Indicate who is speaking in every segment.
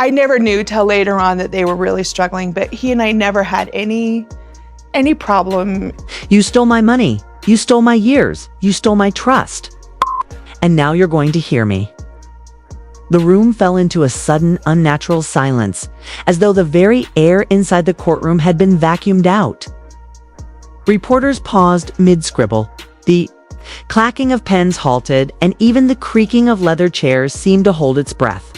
Speaker 1: I never knew till later on that they were really struggling, but he and I never had any problem.
Speaker 2: You stole my money. You stole my years. You stole my trust. And now you're going to hear me. The room fell into a sudden, unnatural silence, as though the very air inside the courtroom had been vacuumed out. Reporters paused mid-scribble. The clacking of pens halted, and even the creaking of leather chairs seemed to hold its breath.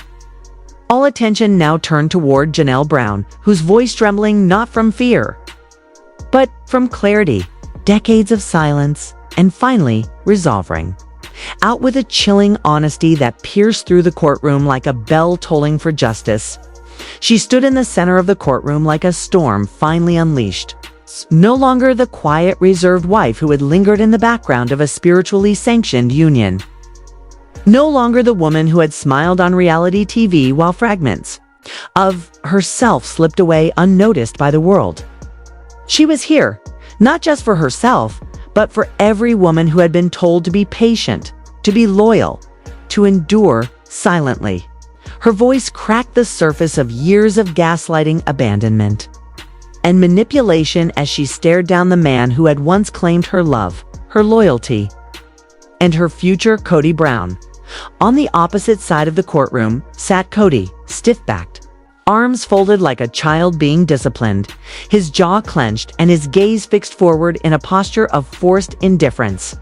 Speaker 2: All attention now turned toward Janelle Brown, whose voice trembling not from fear, but from clarity, decades of silence, and finally, resolve rang out with a chilling honesty that pierced through the courtroom like a bell tolling for justice. She stood in the center of the courtroom like a storm finally unleashed. No longer the quiet, reserved wife who had lingered in the background of a spiritually sanctioned union. No longer the woman who had smiled on reality TV while fragments of herself slipped away unnoticed by the world. She was here, not just for herself, but for every woman who had been told to be patient, to be loyal, to endure silently. Her voice cracked the surface of years of gaslighting, abandonment, and manipulation as she stared down the man who had once claimed her love, her loyalty, and her future, Kody Brown. On the opposite side of the courtroom sat Cody, stiff-backed, arms folded like a child being disciplined, his jaw clenched and his gaze fixed forward in a posture of forced indifference.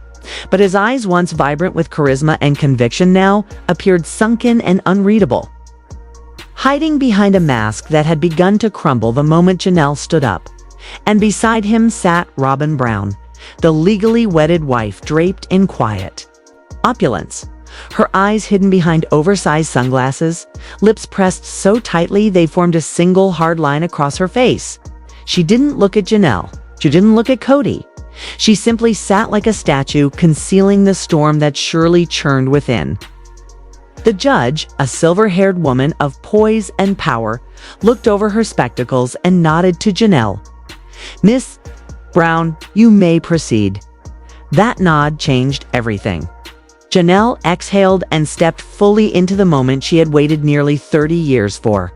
Speaker 2: But his eyes, once vibrant with charisma and conviction, now appeared sunken and unreadable, hiding behind a mask that had begun to crumble the moment Janelle stood up. And beside him sat Robyn Brown, the legally wedded wife, draped in quiet opulence, her eyes hidden behind oversized sunglasses, lips pressed so tightly they formed a single hard line across her face. She didn't look at Janelle. She didn't look at Cody. She simply sat like a statue, concealing the storm that surely churned within. The judge, a silver-haired woman of poise and power, looked over her spectacles and nodded to Janelle. "Miss Brown, you may proceed." That nod changed everything. Janelle exhaled and stepped fully into the moment she had waited nearly 30 years for.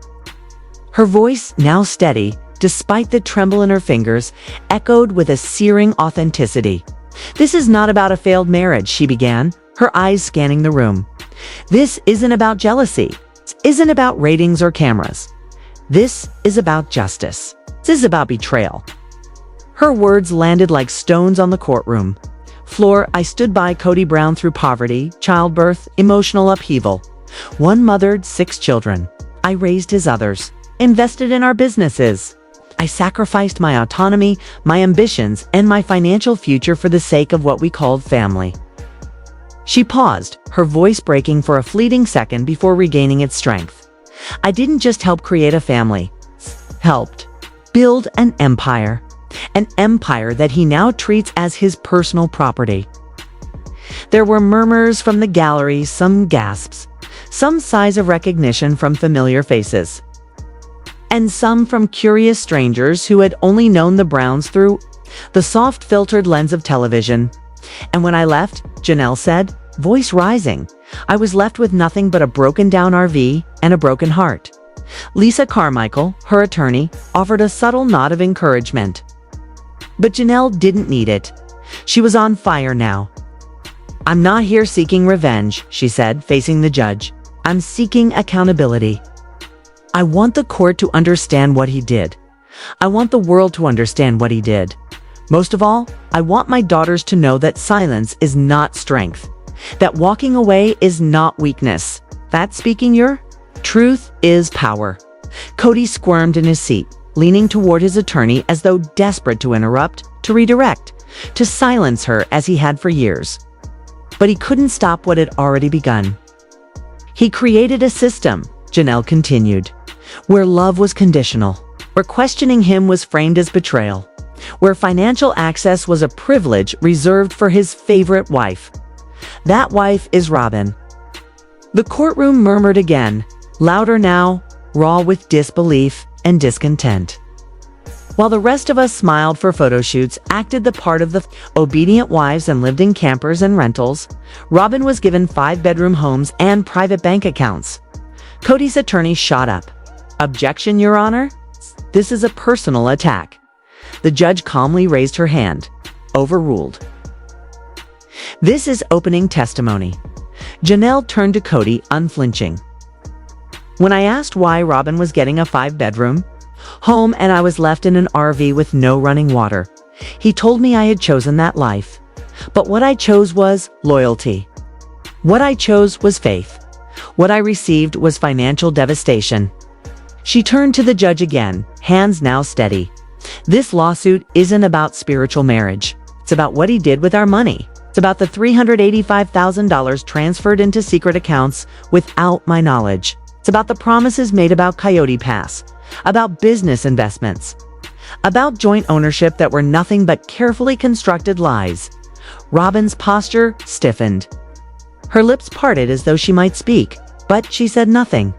Speaker 2: Her voice, now steady, despite the tremble in her fingers, echoed with a searing authenticity. "This is not about a failed marriage," she began, her eyes scanning the room. "This isn't about jealousy. This isn't about ratings or cameras. This is about justice. This is about betrayal." Her words landed like stones on the courtroom floor. "I stood by Kody Brown through poverty, childbirth, emotional upheaval. One mothered 6 children. I raised his others, invested in our businesses. I sacrificed my autonomy, my ambitions, and my financial future for the sake of what we called family." She paused, her voice breaking for a fleeting second before regaining its strength. "I didn't just help create a family. Helped build an empire that he now treats as his personal property." There were murmurs from the gallery, some gasps, some sighs of recognition from familiar faces, and some from curious strangers who had only known the Browns through the soft filtered lens of television. "And when I left," Janelle said, voice rising, "I was left with nothing but a broken down RV and a broken heart." Lisa Carmichael, her attorney, offered a subtle nod of encouragement. But Janelle didn't need it. She was on fire now. "I'm not here seeking revenge," she said, facing the judge. "I'm seeking accountability. I want the court to understand what he did. I want the world to understand what he did. Most of all, I want my daughters to know that silence is not strength, that walking away is not weakness, that speaking your truth is power." Cody squirmed in his seat, leaning toward his attorney as though desperate to interrupt, to redirect, to silence her as he had for years. But he couldn't stop what had already begun. "He created a system," Janelle continued, "where love was conditional, where questioning him was framed as betrayal, where financial access was a privilege reserved for his favorite wife. That wife is Robyn." The courtroom murmured again, louder now, raw with disbelief and discontent. While the rest of us smiled for photo shoots, acted the part of the obedient wives, and lived in campers and rentals, Robyn was given 5-bedroom homes and private bank accounts. Cody's attorney shot up, Objection, Your Honor. This is a personal attack. The judge calmly raised her hand. Overruled. This is opening testimony. Janelle turned to Cody, unflinching. When I asked why Robyn was getting a 5-bedroom home and I was left in an RV with no running water, he told me I had chosen that life. But what I chose was loyalty. What I chose was faith. What I received was financial devastation. She turned to the judge again, hands now steady. This lawsuit isn't about spiritual marriage. It's about what he did with our money. It's about the $385,000 transferred into secret accounts without my knowledge. It's about the promises made about Coyote Pass, about business investments, about joint ownership that were nothing but carefully constructed lies. Robyn's posture stiffened. Her lips parted as though she might speak, but she said nothing.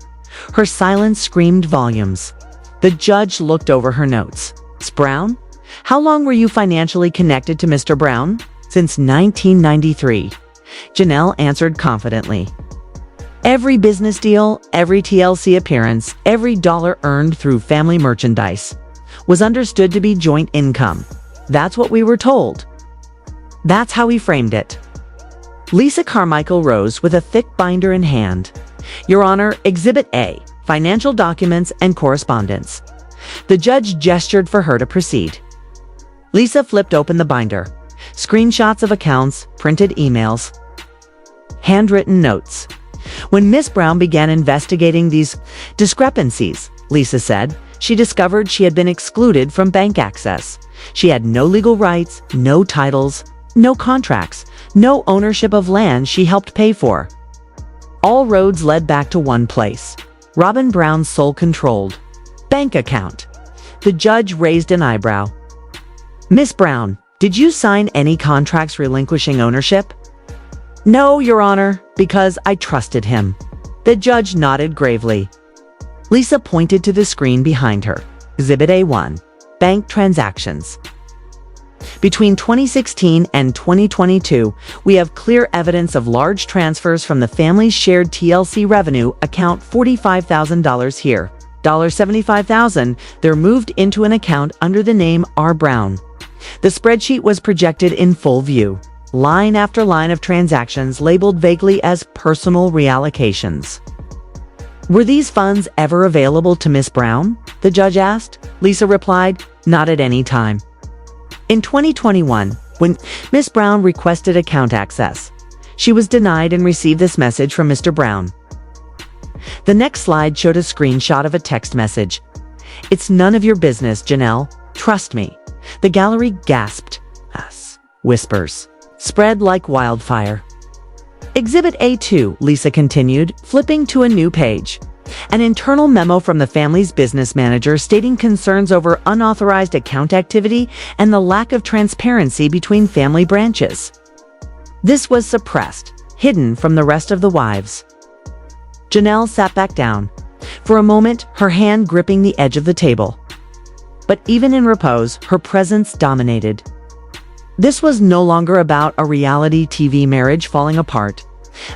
Speaker 2: Her silence screamed volumes. The judge looked over her notes. Miss Brown? How long were you financially connected to Mr. Brown? Since 1993. Janelle answered confidently. Every business deal, every TLC appearance, every dollar earned through family merchandise was understood to be joint income. That's what we were told. That's how he framed it. Lisa Carmichael rose with a thick binder in hand. Your Honor, Exhibit A, financial documents and correspondence. The judge gestured for her to proceed. Lisa flipped open the binder. Screenshots of accounts, printed emails, handwritten notes. When Miss Brown began investigating these discrepancies, Lisa said, she discovered she had been excluded from bank access. She had no legal rights, no titles, no contracts, no ownership of land she helped pay for. All roads led back to one place, Robyn Brown's sole-controlled bank account. The judge raised an eyebrow. Miss Brown, did you sign any contracts relinquishing ownership? No, Your Honor, because I trusted him. The judge nodded gravely. Lisa pointed to the screen behind her. Exhibit A1, bank transactions. Between 2016 and 2022, we have clear evidence of large transfers from the family's shared TLC revenue account. $45,000 here, $75,000 they're moved into an account under the name R. Brown. The spreadsheet was projected in full view, line after line of transactions labeled vaguely as personal reallocations. Were these funds ever available to Miss Brown? The judge asked. Lisa replied, not at any time. In 2021, when Miss Brown requested account access, she was denied and received this message from Mr. Brown. The next slide showed a screenshot of a text message. It's none of your business, Janelle. Trust me. The gallery gasped. Whispers spread like wildfire. Exhibit A2, Lisa continued, flipping to a new page. An internal memo from the family's business manager stating concerns over unauthorized account activity and the lack of transparency between family branches. This was suppressed, hidden from the rest of the wives. Janelle sat back down, for a moment her hand gripping the edge of the table. But even in repose, her presence dominated. This was no longer about a reality TV marriage falling apart.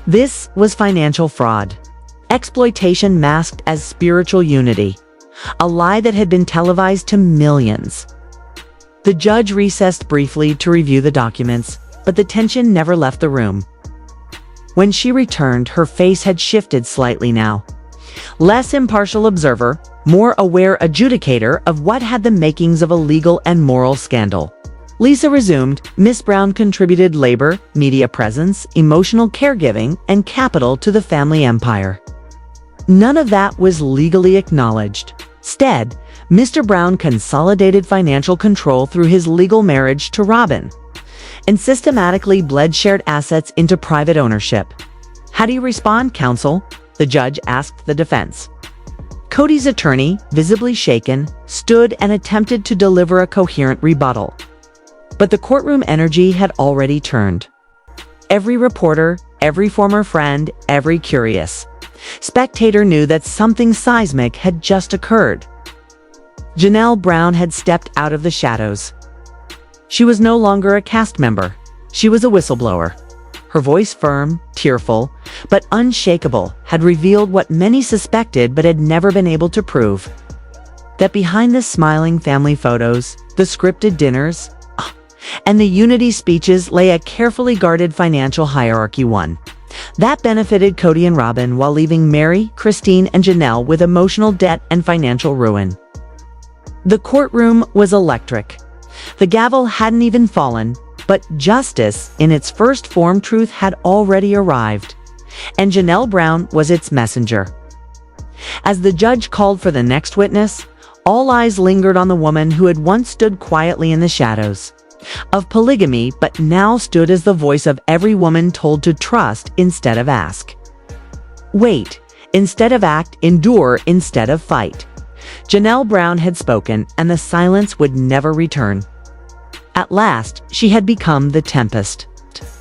Speaker 2: This was financial fraud. Exploitation masked as spiritual unity. A lie that had been televised to millions. The judge recessed briefly to review the documents, but the tension never left the room. When she returned, her face had shifted slightly now. Less impartial observer, more aware adjudicator of what had the makings of a legal and moral scandal. Lisa resumed, Miss Brown contributed labor, media presence, emotional caregiving, and capital to the family empire. None of that was legally acknowledged. Instead, Mr. Brown consolidated financial control through his legal marriage to Robyn and systematically bled shared assets into private ownership. How do you respond, counsel? The judge asked the defense. Cody's attorney, visibly shaken, stood and attempted to deliver a coherent rebuttal. But the courtroom energy had already turned. Every reporter, every former friend, every curious spectator knew that something seismic had just occurred. Janelle Brown had stepped out of the shadows. She was no longer a cast member. She was a whistleblower. her voice firm, tearful, but unshakable, had revealed what many suspected but had never been able to prove. That behind the smiling family photos, the scripted dinners, and the unity speeches lay a carefully guarded financial hierarchy. One that benefited Kody and Robyn while leaving Meri, Christine, and Janelle with emotional debt and financial ruin. The courtroom was electric. The gavel hadn't even fallen, but justice, in its first form, truth, had already arrived, and Janelle Brown was its messenger. As the judge called for the next witness, all eyes lingered on the woman who had once stood quietly in the shadows of polygamy, but now stood as the voice of every woman told to trust instead of ask. Wait instead of act, endure instead of fight. Janelle Brown had spoken, and the silence would never return. At last, she had become the tempest.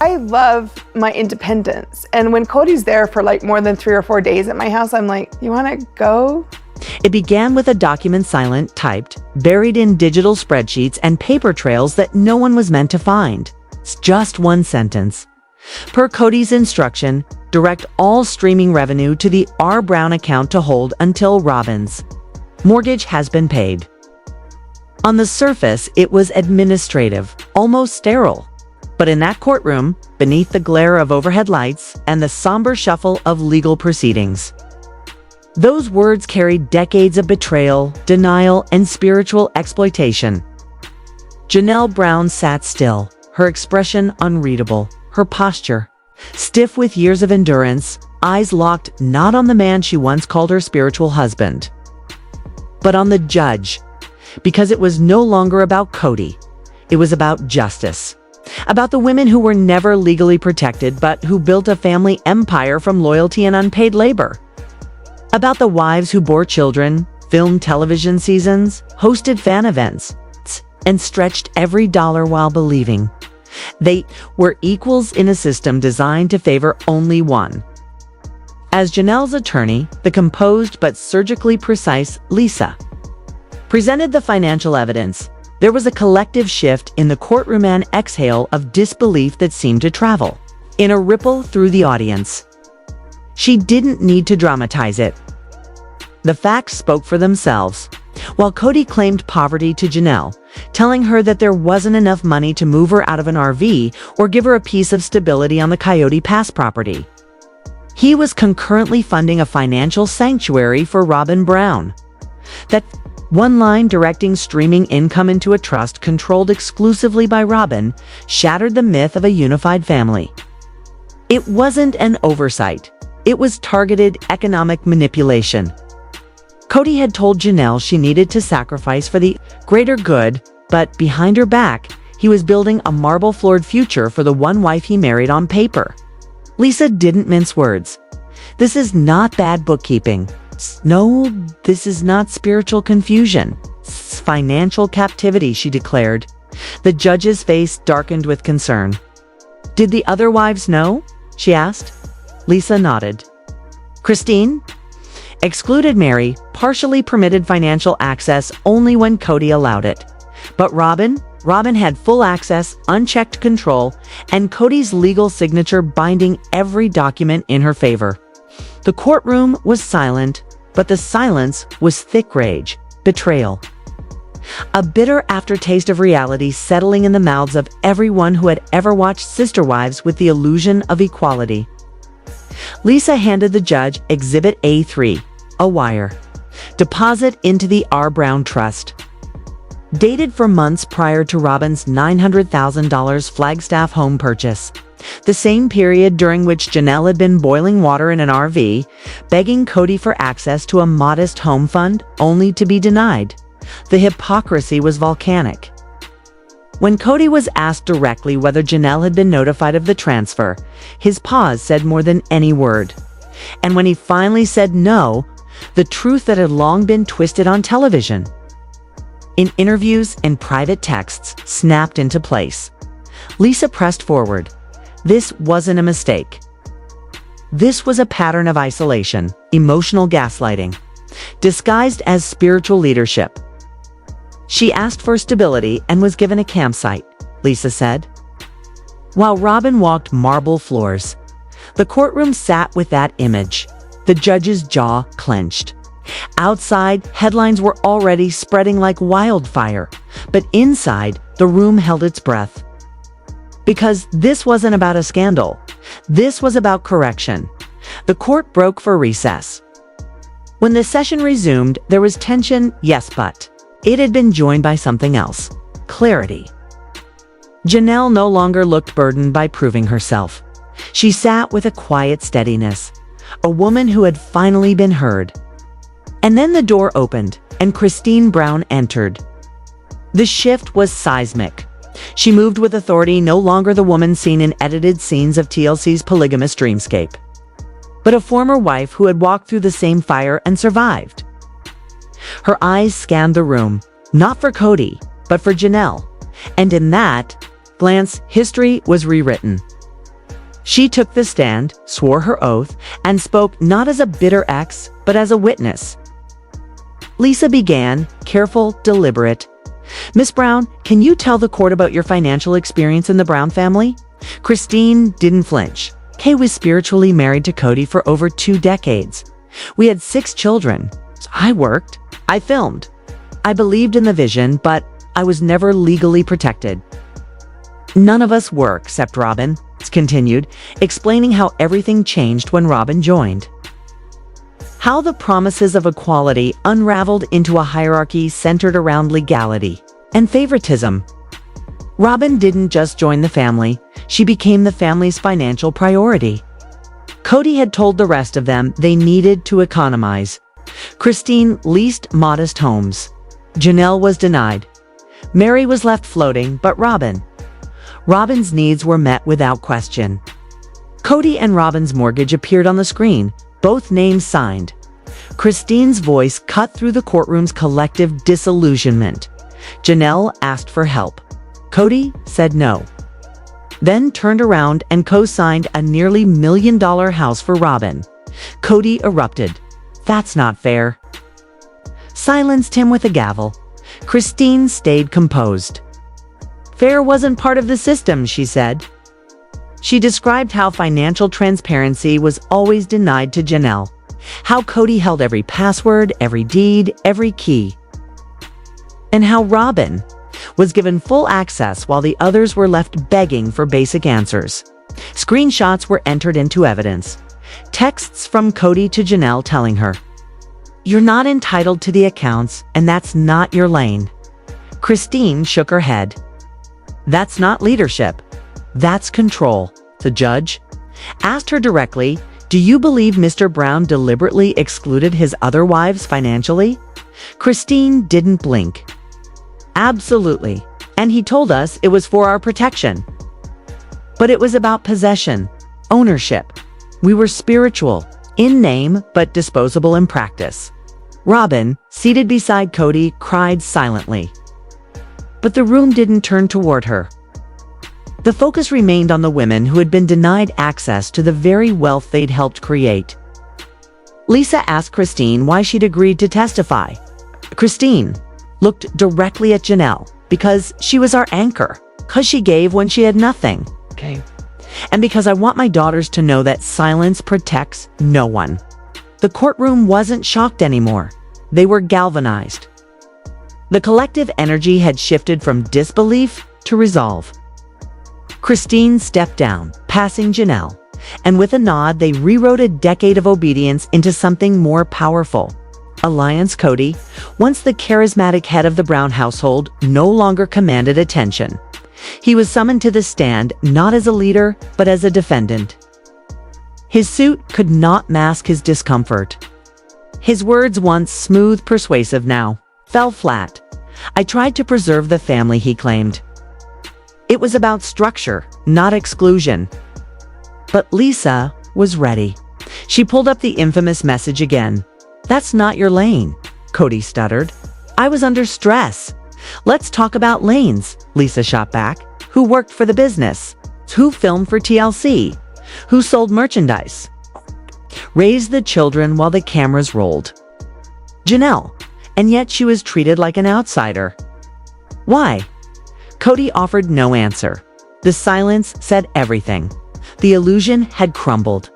Speaker 1: I love my independence. And when Kody's there for like more than 3 or 4 days at my house, I'm like, you want to go?
Speaker 2: It began with a document silent, typed, buried in digital spreadsheets and paper trails that no one was meant to find. It's just one sentence. Per Kody's instruction, direct all streaming revenue to the R. Brown account to hold until Robyn's mortgage has been paid. On the surface, it was administrative, almost sterile. But in that courtroom, beneath the glare of overhead lights and the somber shuffle of legal proceedings, those words carried decades of betrayal, denial, and spiritual exploitation. Janelle Brown sat still, her expression unreadable, her posture stiff with years of endurance, eyes locked not on the man she once called her spiritual husband, but on the judge, because it was no longer about Kody. It was about justice, about the women who were never legally protected but who built a family empire from loyalty and unpaid labor, about the wives who bore children, filmed television seasons, hosted fan events, and stretched every dollar while believing they were equals in a system designed to favor only one. As Janelle's attorney, the composed but surgically precise Lisa presented the financial evidence, there was a collective shift in the courtroom, an exhale of disbelief that seemed to travel in a ripple through the audience. She didn't need to dramatize it. The facts spoke for themselves. While Kody claimed poverty to Janelle, telling her that there wasn't enough money to move her out of an RV or give her a piece of stability on the Coyote Pass property, he was concurrently funding a financial sanctuary for Robyn Brown. That one line directing streaming income into a trust controlled exclusively by Robyn shattered the myth of a unified family. It wasn't an oversight. It was targeted economic manipulation. Kody had told Janelle she needed to sacrifice for the greater good, but behind her back, he was building a marble-floored future for the one wife he married on paper. Lisa didn't mince words. This is not bad bookkeeping. No, this is not spiritual confusion. It's financial captivity, she declared. The judge's face darkened with concern. Did the other wives know? She asked. Lisa nodded. Christine? Excluded Meri, partially permitted financial access only when Kody allowed it. But Robyn had full access, unchecked control, and Kody's legal signature binding every document in her favor. The courtroom was silent, but the silence was thick rage, betrayal. A bitter aftertaste of reality settling in the mouths of everyone who had ever watched Sister Wives with the illusion of equality. Lisa handed the judge Exhibit A3, a wire. Deposit into the R. Brown Trust. Dated for months prior to Robyn's $900,000 Flagstaff home purchase. The same period during which Janelle had been boiling water in an RV, begging Kody for access to a modest home fund, only to be denied. The hypocrisy was volcanic. When Kody was asked directly whether Janelle had been notified of the transfer, his pause said more than any word. And when he finally said no, the truth that had long been twisted on television, in interviews and private texts, snapped into place. Lisa pressed forward. This wasn't a mistake. This was a pattern of isolation, emotional gaslighting, disguised as spiritual leadership. She asked for stability and was given a campsite, Lisa said. while Robyn walked marble floors. The courtroom sat with that image. The judge's jaw clenched. Outside, headlines were already spreading like wildfire, but inside, the room held its breath. Because this wasn't about a scandal. This was about correction. The court broke for recess. When the session resumed, there was tension, yes, but it had been joined by something else: clarity. Janelle no longer looked burdened by proving herself. She sat with a quiet steadiness, a woman who had finally been heard. And then the door opened, and Kody Brown entered. The shift was seismic. She moved with authority, no longer the woman seen in edited scenes of TLC's polygamous dreamscape, but a former wife who had walked through the same fire and survived. Her eyes scanned the room, not for Cody, but for Janelle, and in that glance, history was rewritten. She took the stand, swore her oath, and spoke not as a bitter ex, but as a witness. Lisa began, careful, deliberate. "Miss Brown, can you tell the court about your financial experience in the Brown family?" Kody didn't flinch. Kay was spiritually married to Cody for over 2 decades. We had 6 children. I worked. I filmed. I believed in the vision, but I was never legally protected. "None of us were, except Robyn," continued, explaining how everything changed when Robyn joined. How the promises of equality unraveled into a hierarchy centered around legality and favoritism. Robyn didn't just join the family, she became the family's financial priority. Cody had told the rest of them they needed to economize. Kody leased modest homes. Janelle was denied. Meri was left floating, but Robyn's needs were met without question. Cody and Robyn's mortgage appeared on the screen, both names signed. Kody's voice cut through the courtroom's collective disillusionment. Janelle asked for help. Cody said no. Then turned around and co-signed a nearly $1 million house for Robyn. Cody erupted. "That's not fair." Silenced him with a gavel. Kody stayed composed. "Fair wasn't part of the system," she said. She described how financial transparency was always denied to Janelle, how Cody held every password, every deed, every key, and how Robyn was given full access while the others were left begging for basic answers. Screenshots were entered into evidence. Texts from Cody to Janelle telling her, "You're not entitled to the accounts, and that's not your lane." Kody shook her head. "That's not leadership. That's control." The judge asked her directly, "Do you believe Mr. Brown deliberately excluded his other wives financially?" Kody didn't blink. "Absolutely. And he told us it was for our protection. But it was about possession, ownership. We were spiritual, in name, but disposable in practice." Robyn, seated beside Cody, cried silently. But the room didn't turn toward her. The focus remained on the women who had been denied access to the very wealth they'd helped create. Lisa asked Kody why she'd agreed to testify. Kody looked directly at Janelle, because she was our anchor, because she gave when she had nothing. Okay. "And because I want my daughters to know that silence protects no one." The courtroom wasn't shocked anymore. They were galvanized. The collective energy had shifted from disbelief to resolve. Kody stepped down, passing Janelle, and with a nod they rewrote a decade of obedience into something more powerful. Alliance Cody, once the charismatic head of the Brown household, no longer commanded attention. He was summoned to the stand not as a leader, but as a defendant. His suit could not mask his discomfort. His words, once smooth, persuasive, now fell flat. "I tried to preserve the family," he claimed. It was about structure, not exclusion. But Lisa was ready. She pulled up the infamous message again. "That's not your lane," Cody stuttered. "I was under stress." "Let's talk about lanes," Lisa shot back. "Who worked for the business? Who filmed for TLC? Who sold merchandise? Raised the children while the cameras rolled?" Janelle, and yet she was treated like an outsider. Why? Cody offered no answer. The silence said everything. The illusion had crumbled.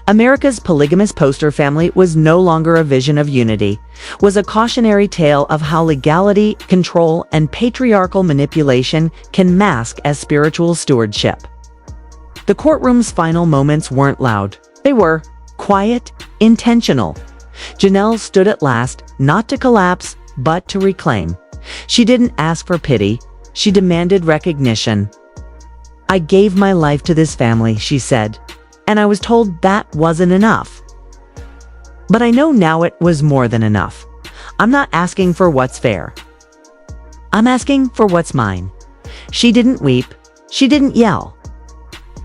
Speaker 2: America's polygamous poster family was no longer a vision of unity, was a cautionary tale of how legality, control, and patriarchal manipulation can mask as spiritual stewardship. The courtroom's final moments weren't loud. They were quiet, intentional. Janelle stood at last, not to collapse, but to reclaim. She didn't ask for pity. She demanded recognition. "I gave my life to this family," she said, "and I was told that wasn't enough. But I know now it was more than enough. I'm not asking for what's fair. I'm asking for what's mine." She didn't weep. She didn't yell.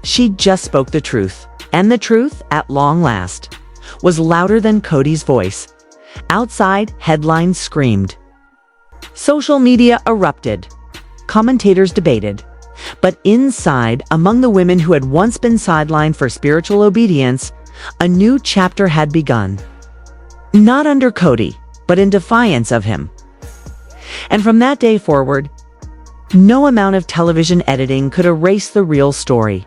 Speaker 2: She just spoke the truth. And the truth, at long last, was louder than Cody's voice. Outside, headlines screamed. Social media erupted. Commentators debated. But inside, among the women who had once been sidelined for spiritual obedience, a new chapter had begun. Not under Cody, but in defiance of him. And from that day forward, no amount of television editing could erase the real story.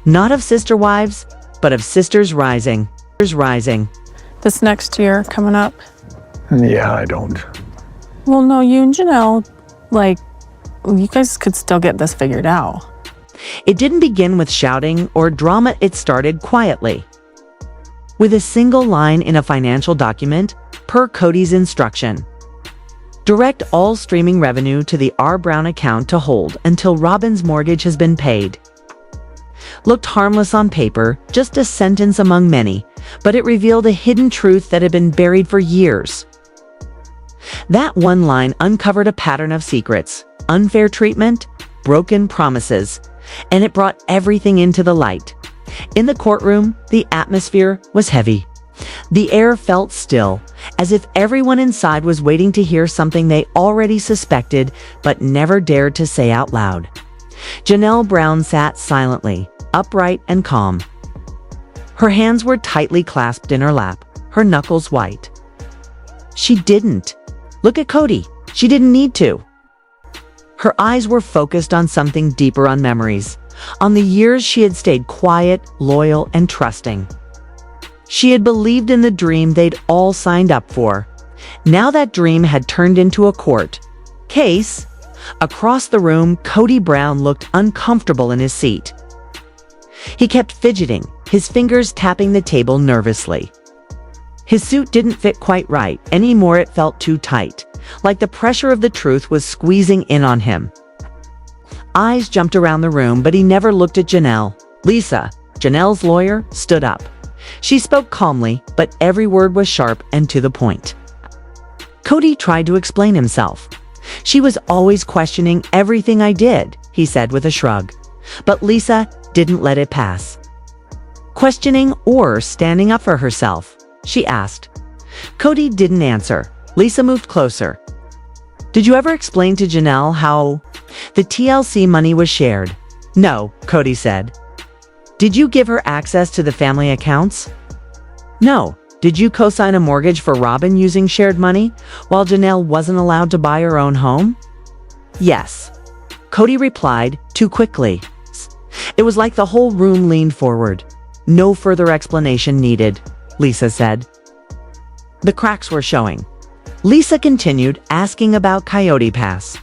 Speaker 2: Not of sister wives, but of sisters rising.
Speaker 3: This next year coming up.
Speaker 4: Yeah, I don't.
Speaker 3: Well, no, you and Janelle, you guys could still get this figured out.
Speaker 2: It didn't begin with shouting or drama. It started quietly. With a single line in a financial document, per Cody's instruction. Direct all streaming revenue to the R. Brown account to hold until Robyn's mortgage has been paid. Looked harmless on paper, just a sentence among many, but it revealed a hidden truth that had been buried for years. That one line uncovered a pattern of secrets, unfair treatment, broken promises, and it brought everything into the light. In the courtroom, the atmosphere was heavy. The air felt still, as if everyone inside was waiting to hear something they already suspected but never dared to say out loud. Janelle Brown sat silently, upright and calm. Her hands were tightly clasped in her lap, her knuckles white. She didn't look at Cody. She didn't need to. Her eyes were focused on something deeper, on memories, on the years she had stayed quiet, loyal, and trusting. She had believed in the dream they'd all signed up for. Now that dream had turned into a court case. Across the room, Kody Brown looked uncomfortable in his seat. He kept fidgeting, his fingers tapping the table nervously. His suit didn't fit quite right. Anymore, it felt too tight, like the pressure of the truth was squeezing in on him. Eyes jumped around the room, but he never looked at Janelle. Lisa, Janelle's lawyer, stood up. She spoke calmly, but every word was sharp and to the point. Cody tried to explain himself. "She was always questioning everything I did," he said with a shrug. But Lisa didn't let it pass. "Questioning or standing up for herself?" she asked. Cody didn't answer. Lisa moved closer. "Did you ever explain to Janelle how the TLC money was shared?" "No," Cody said. "Did you give her access to the family accounts?" "No." "Did you co-sign a mortgage for Robyn using shared money, while Janelle wasn't allowed to buy her own home?" "Yes," Cody replied, too quickly. It was like the whole room leaned forward. "No further explanation needed," Lisa said. The cracks were showing. Lisa continued, asking about Coyote Pass.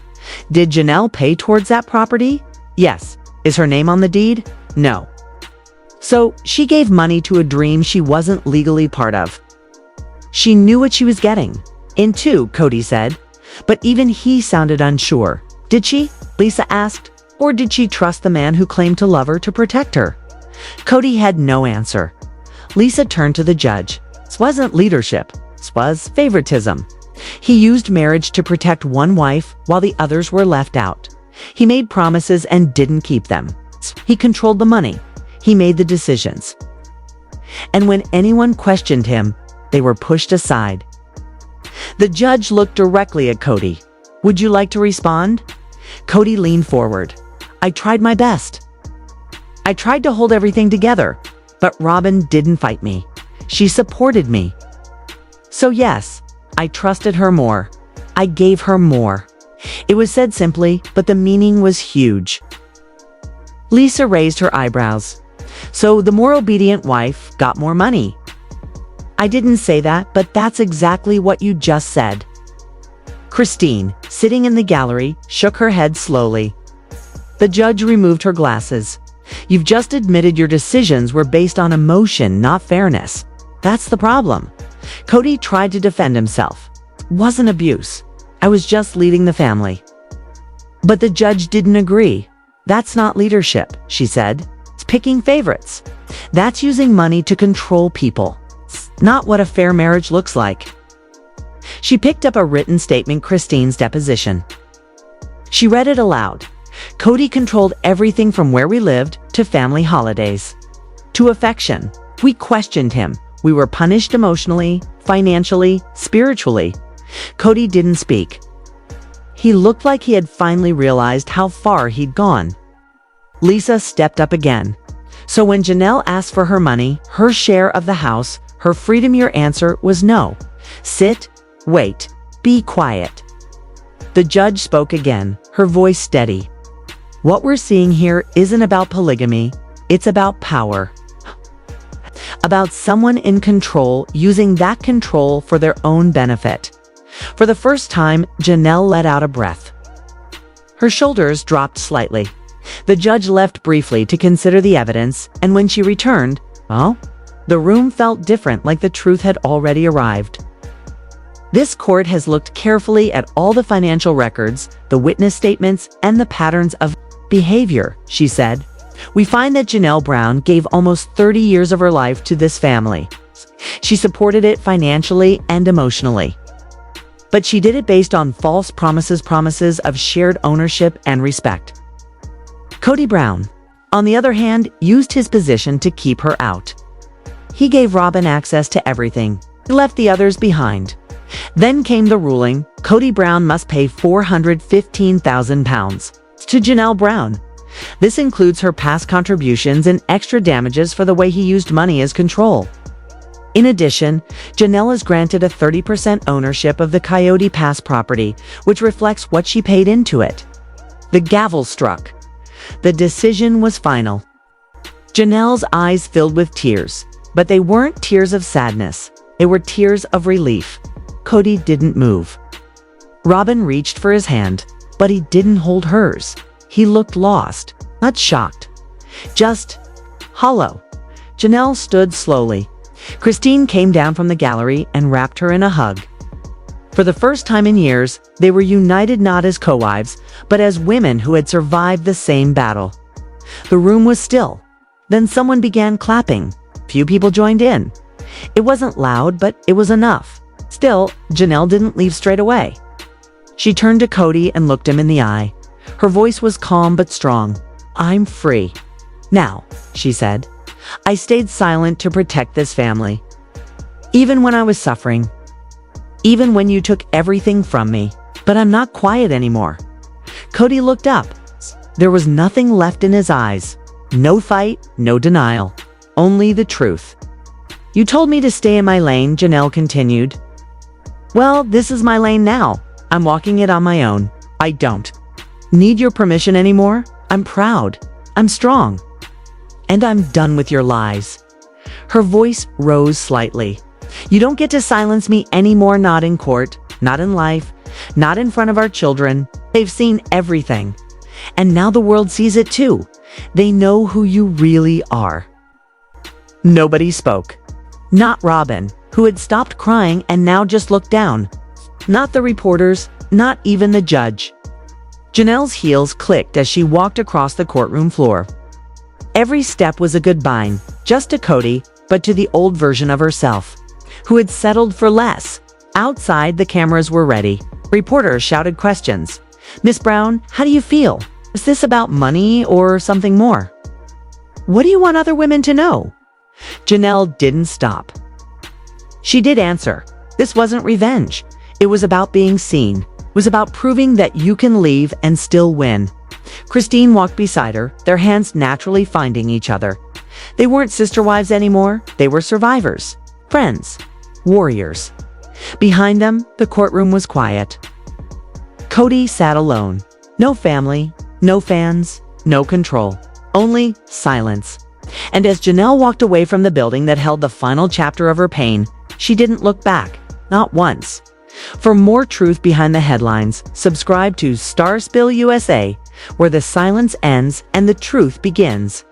Speaker 2: "Did Janelle pay towards that property?" "Yes." "Is her name on the deed?" "No." So she gave money to a dream she wasn't legally part of. She knew what she was getting into, Cody said, but even he sounded unsure. "Did she?" Lisa asked. "Or did she trust the man who claimed to love her to protect her?" Cody had no answer. Lisa turned to the judge. This wasn't leadership. This was favoritism. He used marriage to protect one wife while the others were left out. He made promises and didn't keep them. He controlled the money. He made the decisions. And when anyone questioned him, they were pushed aside. The judge looked directly at Cody. "Would you like to respond?" Cody leaned forward. "I tried my best. I tried to hold everything together, but Robyn didn't fight me. She supported me. So yes, I trusted her more. I gave her more." It was said simply, but the meaning was huge. Lisa raised her eyebrows. So the more obedient wife got more money. I didn't say that, but that's exactly what you just said. Christine, sitting in the gallery, shook her head slowly. The judge removed her glasses. You've just admitted your decisions were based on emotion, not fairness. That's the problem. Cody tried to defend himself. It wasn't abuse. I was just leading the family. But the judge didn't agree. That's not leadership, she said. It's picking favorites. That's using money to control people. It's not what a fair marriage looks like. She picked up a written statement, Christine's deposition. She read it aloud. Cody controlled everything from where we lived to family holidays to affection. We questioned him. We were punished emotionally, financially, spiritually. Cody didn't speak. He looked like he had finally realized how far he'd gone. Lisa stepped up again. So when Janelle asked for her money, her share of the house, her freedom, your answer was no. Sit, wait, be quiet. The judge spoke again, her voice steady. What we're seeing here isn't about polygamy, it's about power. About someone in control using that control for their own benefit. For the first time, Janelle let out a breath. Her shoulders dropped slightly. The judge left briefly to consider the evidence, and when she returned, the room felt different, like the truth had already arrived. This court has looked carefully at all the financial records, the witness statements, and the patterns of behavior, she said. We find that Janelle Brown gave almost 30 years of her life to this family. She supported it financially and emotionally. But she did it based on false promises of shared ownership and respect. Kody Brown, on the other hand, used his position to keep her out. He gave Robyn access to everything. He left the others behind. Then came the ruling. Kody Brown must pay £415,000 to Janelle Brown. This includes her past contributions and extra damages for the way he used money as control. In addition, Janelle is granted a 30% ownership of the Coyote Pass property, which reflects what she paid into it. The gavel struck. The decision was final. Janelle's eyes filled with tears, but they weren't tears of sadness. They were tears of relief. Cody didn't move. Robyn reached for his hand, but he didn't hold hers. He looked lost, not shocked, just hollow. Janelle stood slowly. Christine came down from the gallery and wrapped her in a hug. For the first time in years, they were united not as co-wives, but as women who had survived the same battle. The room was still. Then someone began clapping. Few people joined in. It wasn't loud, but it was enough. Still, Janelle didn't leave straight away. She turned to Cody and looked him in the eye. Her voice was calm but strong. I'm free. Now, she said, I stayed silent to protect this family. Even when I was suffering. Even when you took everything from me. But I'm not quiet anymore. Cody looked up. There was nothing left in his eyes. No fight, no denial. Only the truth. You told me to stay in my lane, Janelle continued. Well, this is my lane now. I'm walking it on my own. I don't need your permission anymore. I'm proud. I'm strong. And I'm done with your lies. Her voice rose slightly. You don't get to silence me anymore, not in court, not in life, not in front of our children. They've seen everything. And now the world sees it too. They know who you really are. Nobody spoke. Not Robyn, who had stopped crying and now just looked down. Not the reporters, not even the judge. Janelle's heels clicked as she walked across the courtroom floor. Every step was a goodbye, just to Cody, but to the old version of herself, who had settled for less. Outside, the cameras were ready. Reporters shouted questions. Miss Brown, how do you feel? Is this about money or something more? What do you want other women to know? Janelle didn't stop. She did answer. This wasn't revenge. It was about being seen. It was about proving that you can leave and still win. Christine walked beside her, their hands naturally finding each other. They weren't sister wives anymore. They were survivors, friends, warriors. Behind them, the courtroom was quiet. Cody sat alone. No family, no fans, no control. Only silence. And as Janelle walked away from the building that held the final chapter of her pain, she didn't look back, not once. For more truth behind the headlines, subscribe to Starspill USA, where the silence ends and the truth begins.